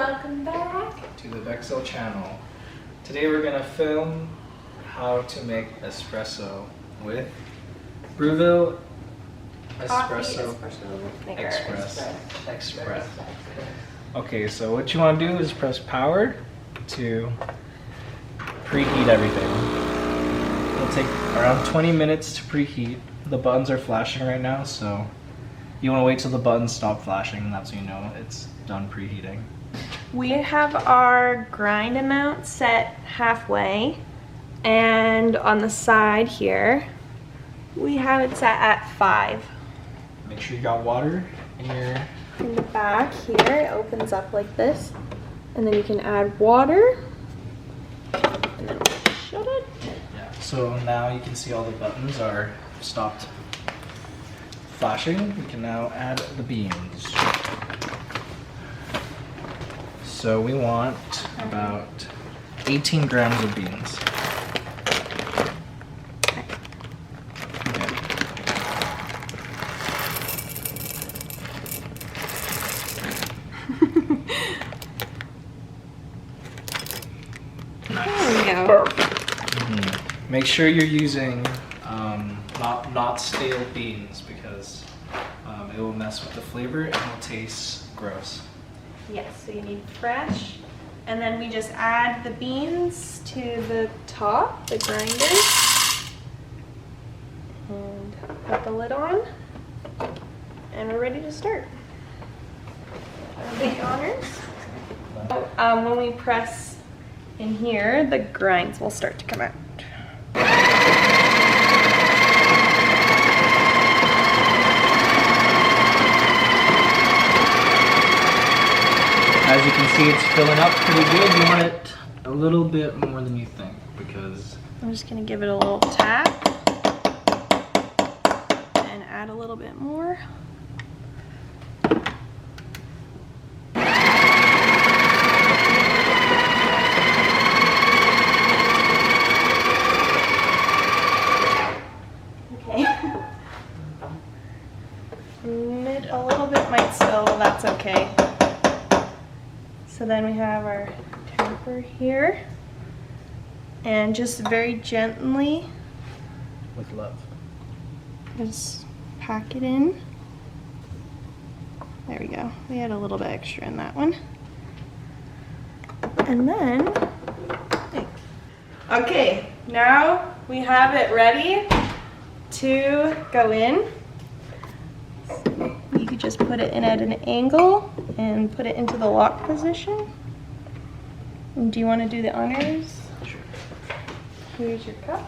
Welcome back to the Breville channel. Today we're gonna film how to make espresso with Breville Espresso Express. Okay, so what you want to do is press power to preheat everything. It'll take around 20 minutes to preheat. The buttons are flashing right now, so you want to wait till the buttons stop flashing, and that's when you know it's done preheating. We have our grind amount set halfway, and on the side here we have it set at 5. Make sure you got water in the back here. It opens up like this, and then you can add water, and then we'll shut it. Yeah, so now you can see all the buttons are stopped flashing. We can now add the beans. So we want about 18 grams of beans. Okay. There we go. Make sure you're using not stale beans, because it will mess with the flavor and it will taste gross. Yes, so you need fresh, and then we just add the beans to the top, the grinder, and put the lid on, and we're ready to start. The honors. When we press in here, the grinds will start to come out. As you can see, it's filling up pretty good. You want it a little bit more than you think, because I'm just gonna give it a little tap and add a little bit more. Okay. A little bit might spill, that's okay. So then we have our tamper here, and just very gently, with love, just pack it in. There we go. We had a little bit extra in that one. And then, okay, now we have it ready to go in. You could just put it in at an angle and put it into the lock position. And do you want to do the honors? Sure. Here's your cup.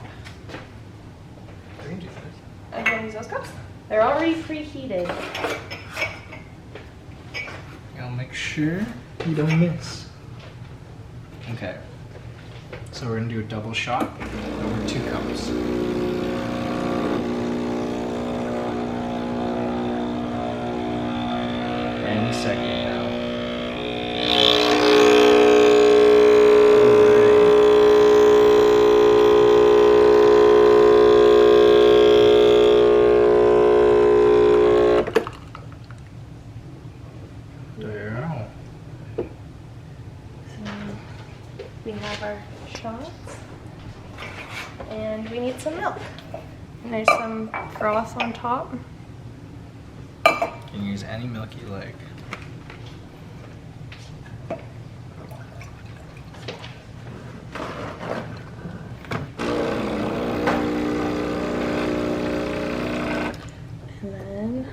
I can do this. I can use those cups. They're already preheated. I'll make sure you don't miss. Okay. So we're gonna do a double shot over 2 cups. Any second now. There. So we have our shots, and we need some milk. And there's some froth on top. You can use any milk you like. And then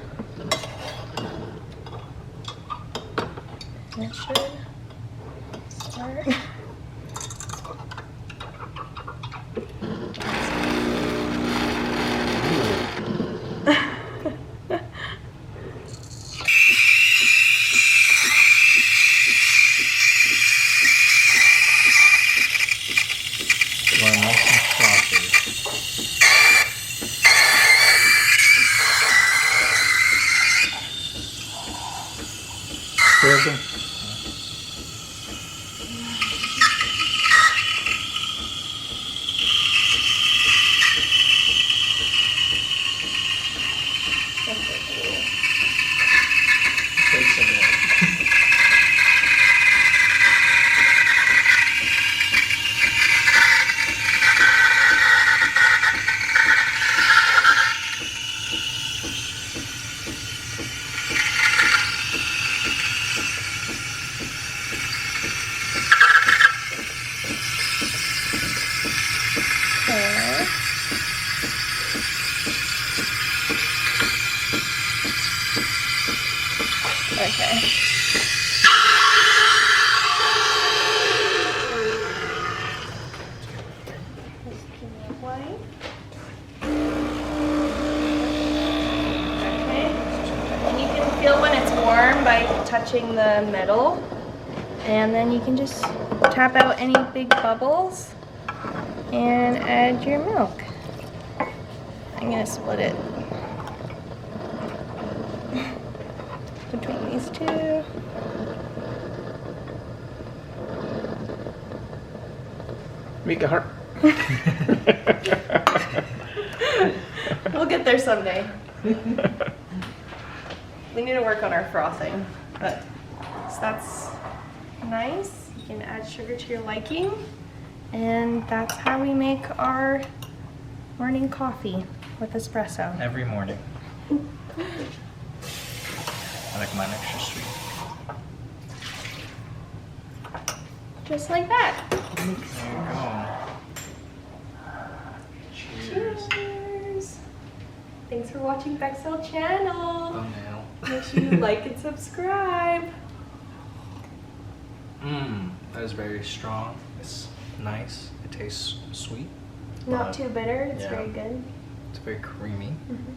that should start. in the middle, and then you can just tap out any big bubbles and add your milk. I'm gonna split it between these two. Make a heart. We'll get there someday. We need to work on our frothing, but so that's nice. You can add sugar to your liking, and that's how we make our morning coffee with espresso. Every morning. I like mine extra sweet. Just like that. There you go. Cheers. Cheers. Thanks for watching Bexel channel. Thumbnail. Make sure you like and subscribe. That is very strong. It's nice. It tastes sweet. Not too bitter. It's Yeah. very good. It's very creamy. Mhm.